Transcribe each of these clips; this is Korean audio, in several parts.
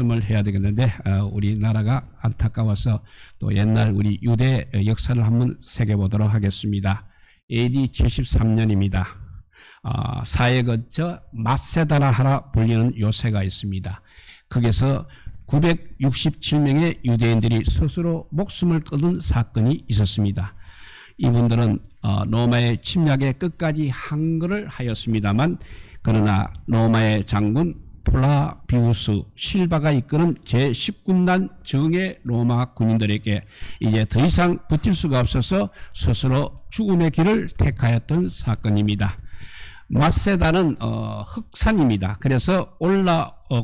말씀을 해야 되겠는데 우리나라가 안타까워서 또 옛날 우리 유대 역사를 한번 새겨보도록 하겠습니다. AD 73년입니다. 사해 근처 마세다라하라 불리는 요새가 있습니다. 거기서 967명의 유대인들이 스스로 목숨을 끊은 사건이 있었습니다. 이분들은 로마의 침략에 끝까지 항거를 하였습니다만, 그러나 로마의 장군 플라비우스 실바가 이끄는 제10군단 정예 로마 군인들에게 이제 더 이상 버틸 수가 없어서 스스로 죽음의 길을 택하였던 사건입니다. 마세다는 흑산입니다. 그래서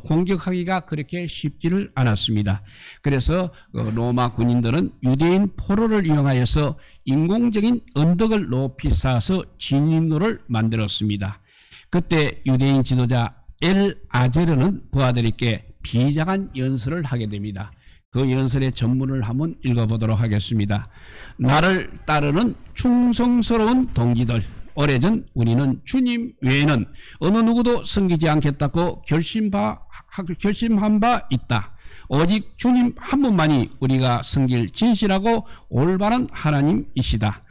공격하기가 그렇게 쉽지를 않았습니다. 그래서 로마 군인들은 유대인 포로를 이용하여서 인공적인 언덕을 높이 쌓아서 진입로를 만들었습니다. 그때 유대인 지도자 엘 아제르는 부하들에게 비장한 연설을 하게 됩니다. 그 연설의 전문을 한번 읽어보도록 하겠습니다. 나를 따르는 충성스러운 동지들, 오래전 우리는 주님 외에는 어느 누구도 섬기지 않겠다고 결심한 바 있다. 오직 주님 한 분만이 우리가 섬길 진실하고 올바른 하나님이시다.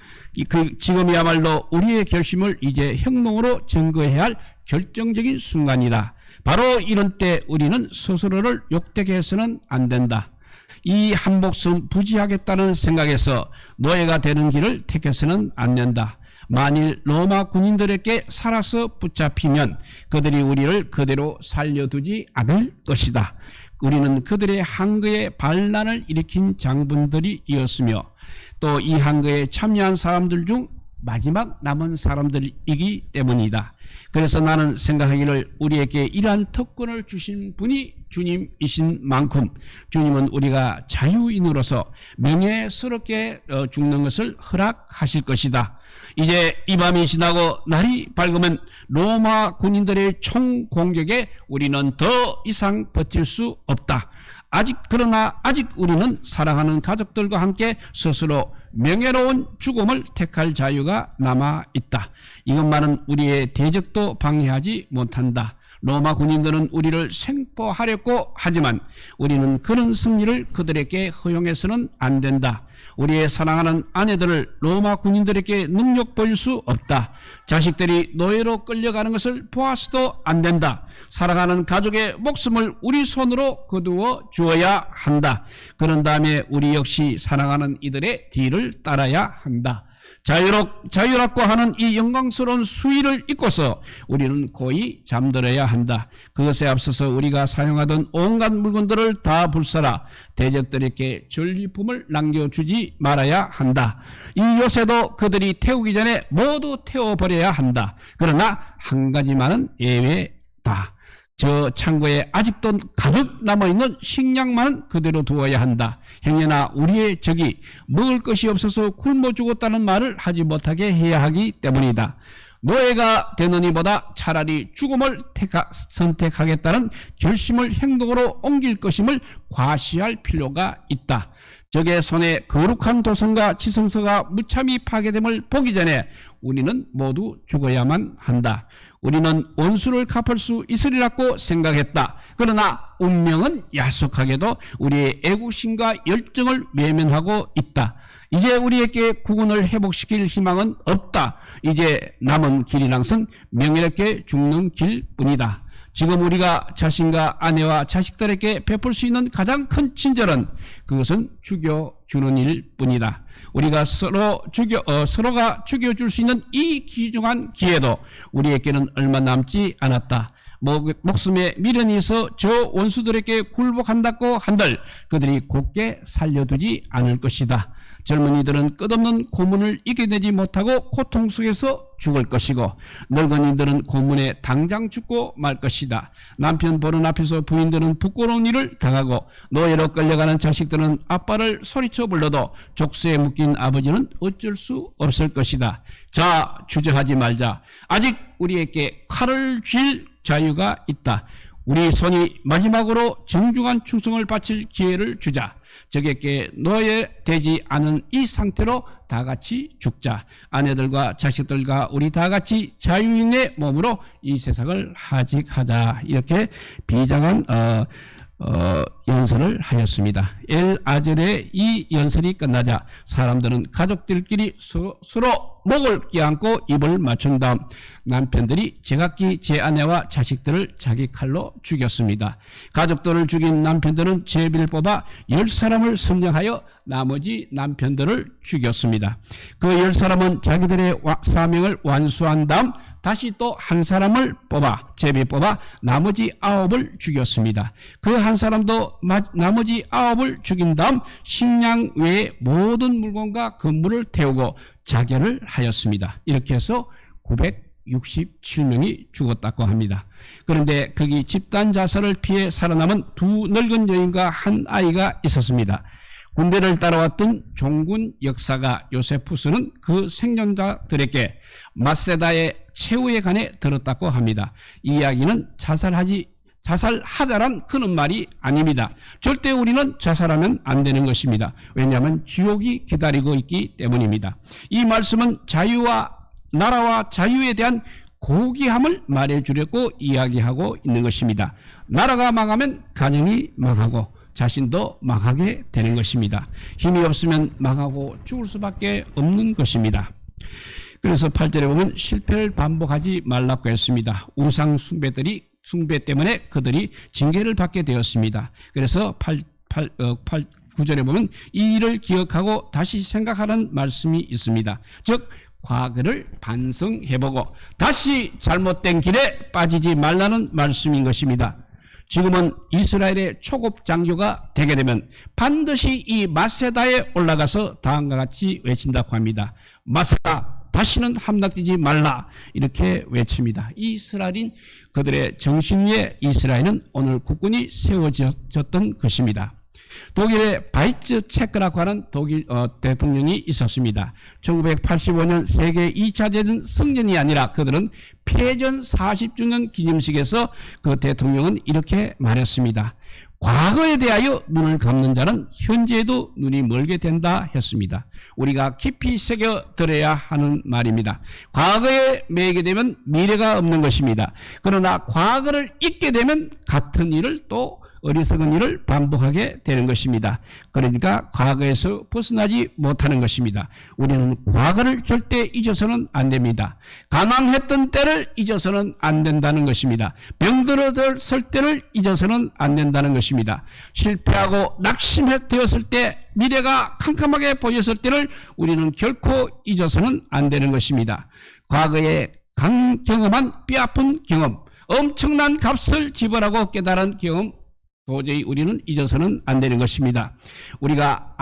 지금이야말로 우리의 결심을 이제 행동으로 증거해야 할 결정적인 순간이다. 바로 이런 때 우리는 스스로를 욕되게 해서는 안 된다. 이 한 목숨 부지하겠다는 생각에서 노예가 되는 길을 택해서는 안 된다. 만일 로마 군인들에게 살아서 붙잡히면 그들이 우리를 그대로 살려두지 않을 것이다. 우리는 그들의 항거에 반란을 일으킨 장군들이었으며 또 이 항거에 참여한 사람들 중 마지막 남은 사람들이기 때문이다. 그래서 나는 생각하기를 우리에게 이러한 특권을 주신 분이 주님이신 만큼 주님은 우리가 자유인으로서 명예스럽게 죽는 것을 허락하실 것이다. 이제 이 밤이 지나고 날이 밝으면 로마 군인들의 총공격에 우리는 더 이상 버틸 수 없다. 그러나 아직 우리는 사랑하는 가족들과 함께 스스로 명예로운 죽음을 택할 자유가 남아있다. 이것만은 우리의 대적도 방해하지 못한다. 로마 군인들은 우리를 생포하려고 하지만 우리는 그런 승리를 그들에게 허용해서는 안 된다. 우리의 사랑하는 아내들을 로마 군인들에게 능력 보일 수 없다. 자식들이 노예로 끌려가는 것을 보아서도 안 된다. 사랑하는 가족의 목숨을 우리 손으로 거두어 주어야 한다. 그런 다음에 우리 역시 사랑하는 이들의 뒤를 따라야 한다. 자유롭고 하는 이 영광스러운 수위를 잊고서 우리는 고이 잠들어야 한다. 그것에 앞서서 우리가 사용하던 온갖 물건들을 다 불사라 대적들에게 전리품을 남겨주지 말아야 한다. 이 요새도 그들이 태우기 전에 모두 태워버려야 한다. 그러나 한 가지만은 예외다. 저 창고에 아직도 가득 남아있는 식량만은 그대로 두어야 한다. 행여나 우리의 적이 먹을 것이 없어서 굶어 죽었다는 말을 하지 못하게 해야 하기 때문이다. 노예가 되느니보다 차라리 죽음을 선택하겠다는 결심을 행동으로 옮길 것임을 과시할 필요가 있다. 적의 손에 거룩한 도성과 지성소가 무참히 파괴됨을 보기 전에 우리는 모두 죽어야만 한다. 우리는 원수를 갚을 수 있으리라고 생각했다. 그러나 운명은 야속하게도 우리의 애국심과 열정을 외면하고 있다. 이제 우리에게 국운을 회복시킬 희망은 없다. 이제 남은 길이랑선 명예롭게 죽는 길뿐이다. 지금 우리가 자신과 아내와 자식들에게 베풀 수 있는 가장 큰 친절은 그것은 죽여주는 일뿐이다. 우리가 서로가 죽여줄 수 있는 이 귀중한 기회도 우리에게는 얼마 남지 않았다. 목숨에 미련이 있어 저 원수들에게 굴복한다고 한들 그들이 곧게 살려두지 않을 것이다. 젊은이들은 끝없는 고문을 이겨내지 못하고 고통 속에서 죽을 것이고 늙은이들은 고문에 당장 죽고 말 것이다. 남편 보는 앞에서 부인들은 부끄러운 일을 당하고 노예로 끌려가는 자식들은 아빠를 소리쳐 불러도 족쇄에 묶인 아버지는 어쩔 수 없을 것이다. 자, 주저하지 말자. 아직 우리에게 칼을 쥘 자유가 있다. 우리 손이 마지막으로 정중한 충성을 바칠 기회를 주자. 적에게 노예되지 않은 이 상태로 다 같이 죽자. 아내들과 자식들과 우리 다 같이 자유인의 몸으로 이 세상을 하직하자. 이렇게 비장한 연설을 하였습니다. 엘아절의 이 연설이 끝나자 사람들은 가족들끼리 서로 목을 껴안고 입을 맞춘 다음 남편들이 제각기 제 아내와 자식들을 자기 칼로 죽였습니다. 가족들을 죽인 남편들은 제비를 뽑아 10사람을 선정하여 나머지 남편들을 죽였습니다. 그 10사람은 자기들의 사명을 완수한 다음 다시 또 한 사람을 제비 뽑아 나머지 9을 죽였습니다. 그 한 사람도 나머지 9을 죽인 다음 식량 외의 모든 물건과 건물을 태우고 자결을 하였습니다. 이렇게 해서 967명이 죽었다고 합니다. 그런데 거기 집단 자살을 피해 살아남은 두 늙은 여인과 한 아이가 있었습니다. 군대를 따라왔던 종군 역사가 요세푸스는 그 생존자들에게 마세다의 최후에 관해 들었다고 합니다. 이 이야기는 자살하자란 그런 말이 아닙니다. 절대 우리는 자살하면 안 되는 것입니다. 왜냐하면 지옥이 기다리고 있기 때문입니다. 이 말씀은 자유와 나라와 자유에 대한 고귀함을 말해주려고 이야기하고 있는 것입니다. 나라가 망하면 가정이 망하고 자신도 망하게 되는 것입니다. 힘이 없으면 망하고 죽을 수밖에 없는 것입니다. 그래서 8절에 보면 실패를 반복하지 말라고 했습니다. 우상 숭배 때문에 그들이 징계를 받게 되었습니다. 그래서 9절에 보면 이 일을 기억하고 다시 생각하라는 말씀이 있습니다. 즉 과거를 반성해보고 다시 잘못된 길에 빠지지 말라는 말씀인 것입니다. 지금은 이스라엘의 초급 장교가 되게 되면 반드시 이 마세다에 올라가서 다음과 같이 외친다고 합니다. 마세다, 다시는 함락되지 말라, 이렇게 외칩니다. 이스라엘인 그들의 정신 위에 이스라엘은 오늘 국군이 세워졌던 것입니다. 독일의 바이츠 체크라고 하는 독일 대통령이 있었습니다. 1985년 세계 2차 대전 승전이 아니라 그들은 패전 40주년 기념식에서 그 대통령은 이렇게 말했습니다. 과거에 대하여 눈을 감는 자는 현재에도 눈이 멀게 된다 했습니다. 우리가 깊이 새겨들어야 하는 말입니다. 과거에 매이게 되면 미래가 없는 것입니다. 그러나 과거를 잊게 되면 같은 일을 또 어리석은 일을 반복하게 되는 것입니다. 그러니까 과거에서 벗어나지 못하는 것입니다. 우리는 과거를 절대 잊어서는 안 됩니다. 가난했던 때를 잊어서는 안 된다는 것입니다. 병들었을 때를 잊어서는 안 된다는 것입니다. 실패하고 낙심되었을 때, 미래가 캄캄하게 보였을 때를 우리는 결코 잊어서는 안 되는 것입니다. 과거에 경험한 뼈아픈 경험, 엄청난 값을 지불하고 깨달은 경험, 도저히 우리는 잊어서는 안 되는 것입니다. 우리가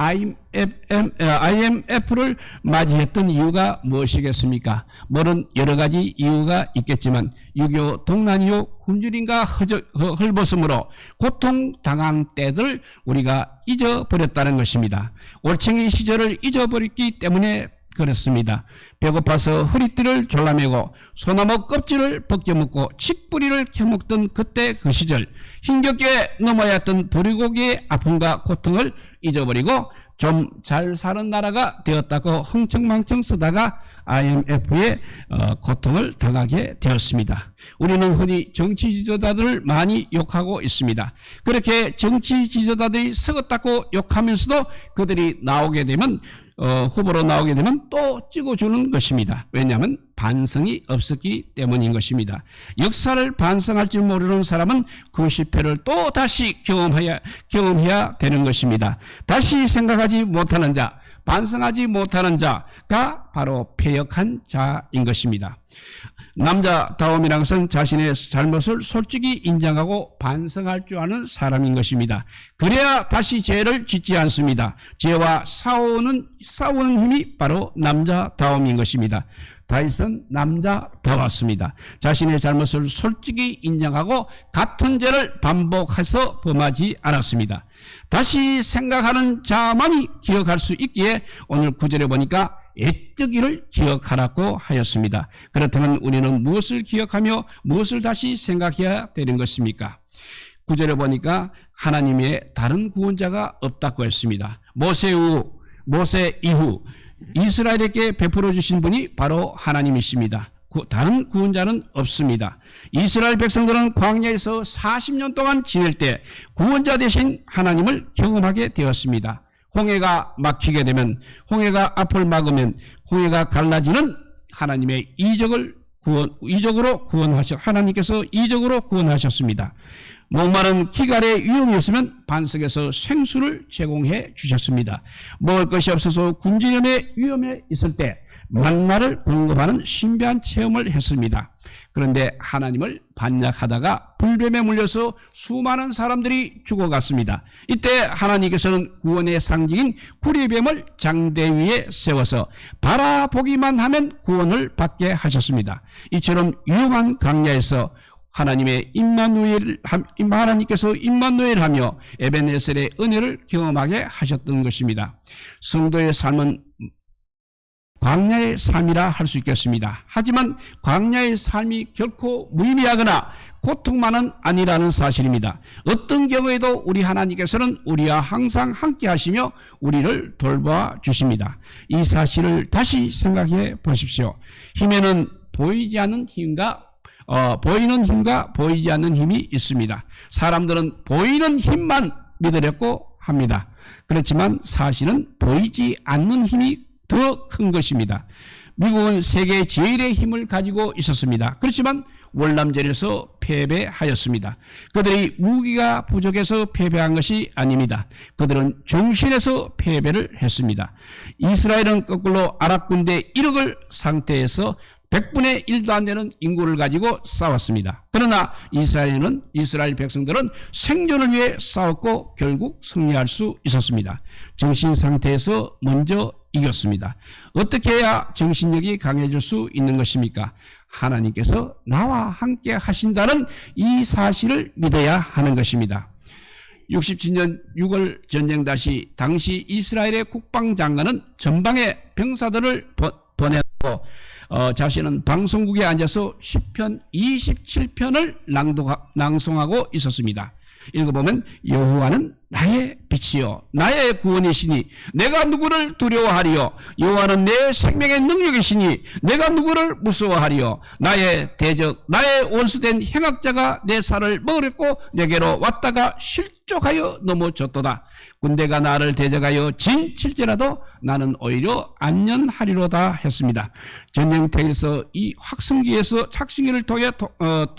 IMF를 맞이했던 이유가 무엇이겠습니까? 물론 여러 가지 이유가 있겠지만 6.25 동란 이후 굶주림과 헐벗음으로 고통당한 때들 우리가 잊어버렸다는 것입니다. 올챙이 시절을 잊어버렸기 때문에 그렇습니다. 배고파서 허리띠를 졸라매고 소나무 껍질을 벗겨먹고 칡뿌리를 캐먹던 그때 그 시절, 힘겹게 넘어야 했던 보리고기의 아픔과 고통을 잊어버리고 좀 잘 사는 나라가 되었다고 흥청망청 쓰다가 IMF의 고통을 당하게 되었습니다. 우리는 흔히 정치 지도자들을 많이 욕하고 있습니다. 그렇게 정치 지도자들이 썩었다고 욕하면서도 그들이 나오게 되면 후보로 나오게 되면 또 찍어주는 것입니다. 왜냐하면 반성이 없었기 때문인 것입니다. 역사를 반성할 줄 모르는 사람은 그 실패를 또 다시 경험해야 되는 것입니다. 다시 생각하지 못하는 자, 반성하지 못하는 자가 바로 패역한 자인 것입니다. 남자다움이라는 것은 자신의 잘못을 솔직히 인정하고 반성할 줄 아는 사람인 것입니다. 그래야 다시 죄를 짓지 않습니다. 죄와 싸우는 힘이 바로 남자다움인 것입니다. 다윗은 남자다웠습니다. 자신의 잘못을 솔직히 인정하고 같은 죄를 반복해서 범하지 않았습니다. 다시 생각하는 자만이 기억할 수 있기에 오늘 9절에 보니까 옛적 일을 기억하라고 하였습니다. 그렇다면 우리는 무엇을 기억하며 무엇을 다시 생각해야 되는 것입니까? 9절에 보니까 하나님의 다른 구원자가 없다고 했습니다. 모세 이후 이스라엘에게 베풀어 주신 분이 바로 하나님이십니다. 다른 구원자는 없습니다. 이스라엘 백성들은 광야에서 40년 동안 지낼 때 구원자 되신 하나님을 경험하게 되었습니다. 홍해가 막히게 되면, 홍해가 앞을 막으면 홍해가 갈라지는 하나님의 하나님께서 이적으로 구원하셨습니다. 목마른 기갈의 위험이 있으면 반석에서 생수를 제공해 주셨습니다. 먹을 것이 없어서 군지염의 위험에 있을 때 만나를 공급하는 신비한 체험을 했습니다. 그런데 하나님을 반역하다가 불뱀에 물려서 수많은 사람들이 죽어갔습니다. 이때 하나님께서는 구원의 상징인 구리뱀을 장대 위에 세워서 바라보기만 하면 구원을 받게 하셨습니다. 이처럼 위험한 광야에서 하나님께서 임마누엘 하며 에베네셀의 은혜를 경험하게 하셨던 것입니다. 성도의 삶은 광야의 삶이라 할 수 있겠습니다. 하지만 광야의 삶이 결코 무의미하거나 고통만은 아니라는 사실입니다. 어떤 경우에도 우리 하나님께서는 우리와 항상 함께 하시며 우리를 돌봐 주십니다. 이 사실을 다시 생각해 보십시오. 힘에는 보이지 않는 힘과 보이는 힘과 보이지 않는 힘이 있습니다. 사람들은 보이는 힘만 믿으려고 합니다. 그렇지만 사실은 보이지 않는 힘이 더 큰 것입니다. 미국은 세계 제일의 힘을 가지고 있었습니다. 그렇지만 월남전에서 패배하였습니다. 그들이 무기가 부족해서 패배한 것이 아닙니다. 그들은 정신에서 패배를 했습니다. 이스라엘은 거꾸로 아랍 군대 1억을 상태에서 100분의 1도 안 되는 인구를 가지고 싸웠습니다. 그러나 이스라엘 백성들은 생존을 위해 싸웠고 결국 승리할 수 있었습니다. 정신 상태에서 먼저 이겼습니다. 어떻게 해야 정신력이 강해질 수 있는 것입니까? 하나님께서 나와 함께 하신다는 이 사실을 믿어야 하는 것입니다. 67년 6월 전쟁 당시 이스라엘의 국방장관은 전방에 병사들을 보내고 자신은 방송국에 앉아서 시편 27편을 낭송하고 있었습니다. 읽어보면 여호와는 나의 빛이요 나의 구원이시니 내가 누구를 두려워하리요. 여호와는 내 생명의 능력이시니 내가 누구를 무서워하리요. 나의 대적 나의 원수된 행악자가 내 살을 먹으려고 내게로 왔다가 실족하여 넘어졌도다. 군대가 나를 대적하여 진칠지라도 나는 오히려 안전하리로다 했습니다. 전쟁터에서 이 착승기를 통해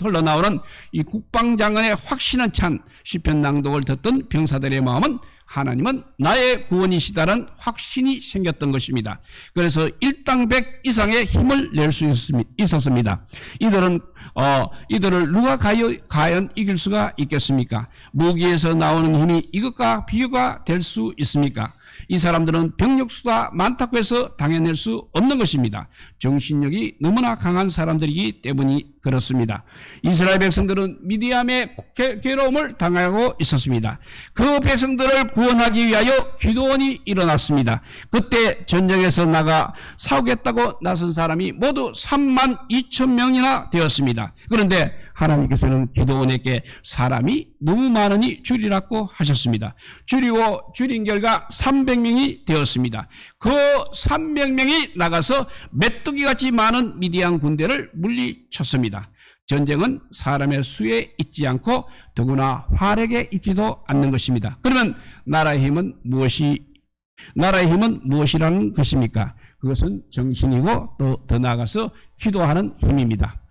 흘러나오는 이 국방장관의 확신은 찬 시편 낭독을 듣던 병사들의 마음은 하나님은 나의 구원이시다는 확신이 생겼던 것입니다. 그래서 일당 100 이상의 힘을 낼 수 있었습니다. 이들을 누가 과연 이길 수가 있겠습니까? 무기에서 나오는 힘이 이것과 비교가 될 수 있습니까? 이 사람들은 병력수가 많다고 해서 당해낼 수 없는 것입니다. 정신력이 너무나 강한 사람들이기 때문이 그렇습니다. 이스라엘 백성들은 미디암의 괴로움을 당하고 있었습니다. 그 백성들을 구원하기 위하여 기도원이 일어났습니다. 그때 전쟁에서 나가 싸우겠다고 나선 사람이 모두 32,000명이나 되었습니다. 그런데 하나님께서는 기도원에게 사람이 너무 많으니 줄이라고 하셨습니다. 줄인 결과 300명이 되었습니다. 그 300명이 나가서 메뚜기같이 많은 미디안 군대를 물리쳤습니다. 전쟁은 사람의 수에 있지 않고 더구나 활약에 있지도 않는 것입니다. 그러면 나라의 힘은 무엇이라는 것입니까? 그것은 정신이고 또 더 나아가서 기도하는 힘입니다.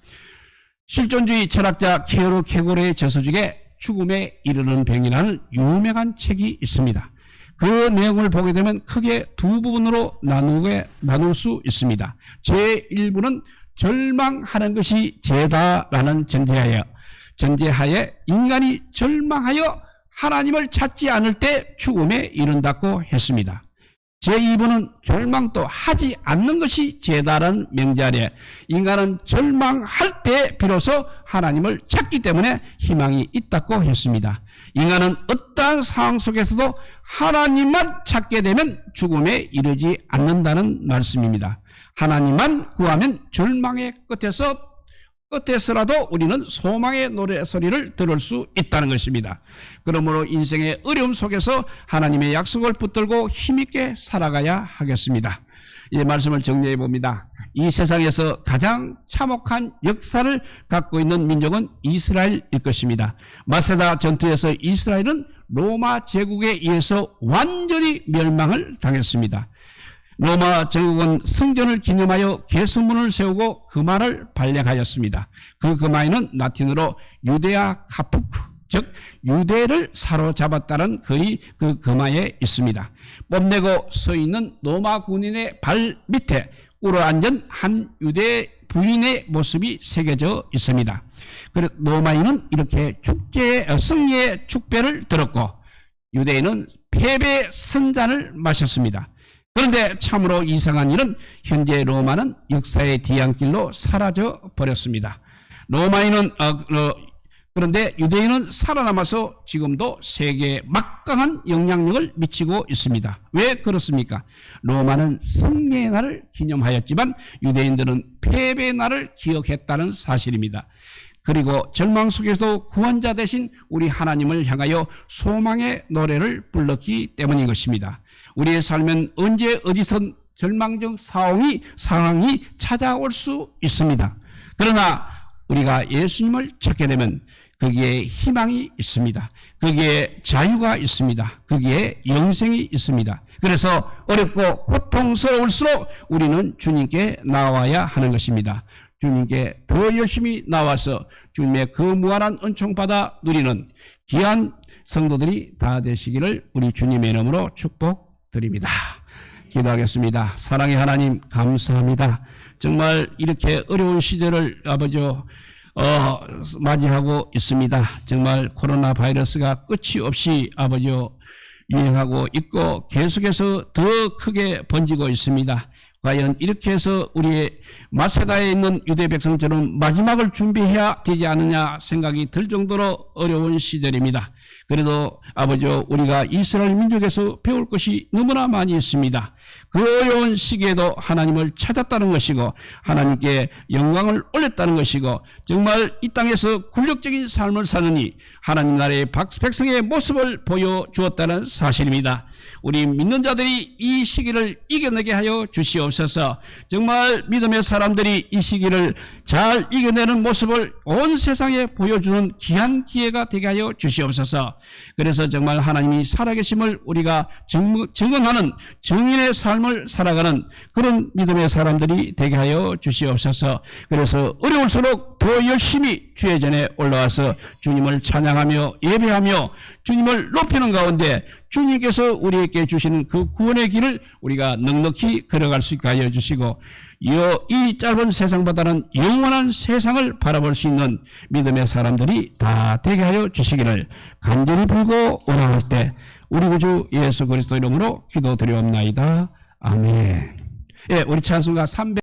실존주의 철학자 케오르 케고르의 저서 중에 죽음에 이르는 병이라는 유명한 책이 있습니다. 그 내용을 보게 되면 크게 두 부분으로 나눌 수 있습니다. 제1부는 절망하는 것이 죄다라는 전제하에 인간이 절망하여 하나님을 찾지 않을 때 죽음에 이른다고 했습니다. 제2부는 절망도 하지 않는 것이 죄다라는 명제 아래 인간은 절망할 때 비로소 하나님을 찾기 때문에 희망이 있다고 했습니다. 인간은 어떠한 상황 속에서도 하나님만 찾게 되면 죽음에 이르지 않는다는 말씀입니다. 하나님만 구하면 절망의 끝에서라도 우리는 소망의 노래소리를 들을 수 있다는 것입니다. 그러므로 인생의 어려움 속에서 하나님의 약속을 붙들고 힘있게 살아가야 하겠습니다. 이 말씀을 정리해 봅니다. 이 세상에서 가장 참혹한 역사를 갖고 있는 민족은 이스라엘일 것입니다. 마세다 전투에서 이스라엘은 로마 제국에 의해서 완전히 멸망을 당했습니다. 로마 제국은 성전을 기념하여 개수문을 세우고 금화를 발행하였습니다. 그 금화에는 라틴어로 유데아 카푸크, 즉 유대를 사로잡았다는 글이 그 금화에 있습니다. 뽐내고 서 있는 로마 군인의 발 밑에 꿇어앉은 한 유대 부인의 모습이 새겨져 있습니다. 그리고 로마인은 이렇게 승리의 축배를 들었고 유대인은 패배 선잔을 마셨습니다. 그런데 참으로 이상한 일은 현재 로마는 역사의 뒤안길로 사라져 버렸습니다. 로마인은 그런데 유대인은 살아남아서 지금도 세계에 막강한 영향력을 미치고 있습니다. 왜 그렇습니까? 로마는 승리의 날을 기념하였지만 유대인들은 패배의 날을 기억했다는 사실입니다. 그리고 절망 속에서 구원자 되신 우리 하나님을 향하여 소망의 노래를 불렀기 때문인 것입니다. 우리의 삶은 언제 어디선 절망적 상황이 찾아올 수 있습니다. 그러나 우리가 예수님을 찾게 되면 거기에 희망이 있습니다. 거기에 자유가 있습니다. 거기에 영생이 있습니다. 그래서 어렵고 고통스러울수록 우리는 주님께 나와야 하는 것입니다. 주님께 더 열심히 나와서 주님의 그 무한한 은총 받아 누리는 귀한 성도들이 다 되시기를 우리 주님의 이름으로 축복드립니다. 기도하겠습니다. 사랑의 하나님 감사합니다. 정말 이렇게 어려운 시절을 아버지 맞이하고 있습니다. 정말 코로나 바이러스가 끝이 없이 아버지 유행하고 있고 계속해서 더 크게 번지고 있습니다. 과연 이렇게 해서 우리의 마세다에 있는 유대 백성처럼 마지막을 준비해야 되지 않느냐 생각이 들 정도로 어려운 시절입니다. 그래도 아버지 우리가 이스라엘 민족에서 배울 것이 너무나 많이 있습니다. 그 어려운 시기에도 하나님을 찾았다는 것이고 하나님께 영광을 올렸다는 것이고 정말 이 땅에서 굴력적인 삶을 사느니 하나님 나라의 백성의 모습을 보여주었다는 사실입니다. 우리 믿는 자들이 이 시기를 이겨내게 하여 주시옵소서. 정말 믿음의 사람들이 이 시기를 잘 이겨내는 모습을 온 세상에 보여주는 귀한 기회가 되게 하여 주시옵소서. 그래서 정말 하나님이 살아계심을 우리가 증언하는 증인의 삶을 살아가는 그런 믿음의 사람들이 되게 하여 주시옵소서. 그래서 어려울수록 더 열심히 주의 전에 올라와서 주님을 찬양하며 예배하며 주님을 높이는 가운데 주님께서 우리에게 주시는 그 구원의 길을 우리가 넉넉히 걸어갈 수 있게 하여 주시고 이 짧은 세상보다는 영원한 세상을 바라볼 수 있는 믿음의 사람들이 다 되게 하여 주시기를 간절히 빌고 원하올 때 우리 구주 예수 그리스도 이름으로 기도드리옵나이다. 아멘. 예, 우리 찬송가 300